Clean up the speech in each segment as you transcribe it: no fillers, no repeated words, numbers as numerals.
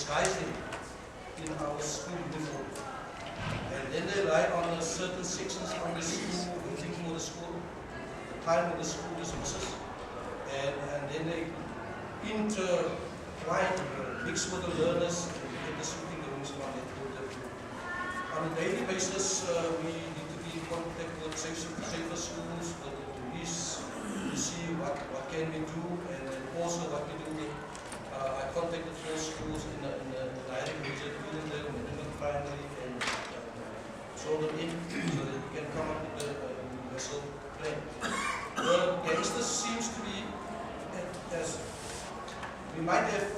disguising in our school uniform. And then they lie on certain sections on the school, thinking of the school, the time of the school dismisses. And then they intertwine, mix with the learners, and get the shooting rooms on that. On a daily basis, we need to be in contact with safer schools, with the police, to see what can we do, and also what we do with, I contacted 4 schools in the Highland region, Willendale, Middelburg Primary, and throw them in so that we can come up with a universal plan. The gangsters seems to be, as we might have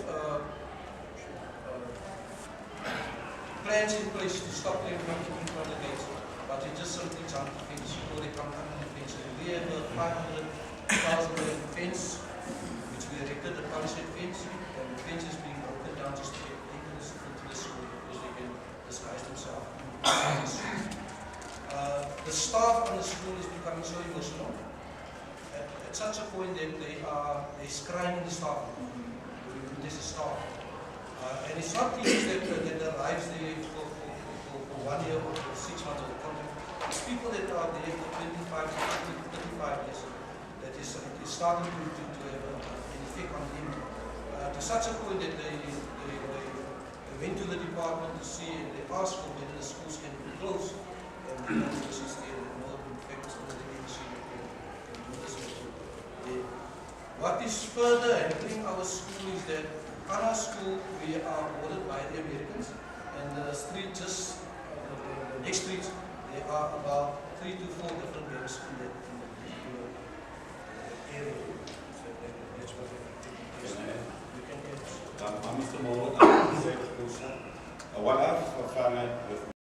plans in place to stop them from coming from the gates, but they just simply jump the fence, or they come under the fence. And we have a 500,000 fence, which we erected, a palisade fence, and the fence is being broken down just to get entrance into the school because they can disguise themselves. The staff on the school is becoming so emotional at such a point that they're crying in the staff room. There's a staff. And it's not teachers that arrives there for 1 year or for 6 months of the contract. It's people that are there for 25 to 35 years. That is starting to have an effect on them. To such a point that they went to the department to see and they asked for whether the schools can be closed. And the answer is there that no, in fact, it's only the agency that can do this. What is further happening our school is that on our school we are ordered by the Americans, and the street just the next street there are about 3 to 4 different gangs in the area. So that's what we can get. Mr. Moore, what I've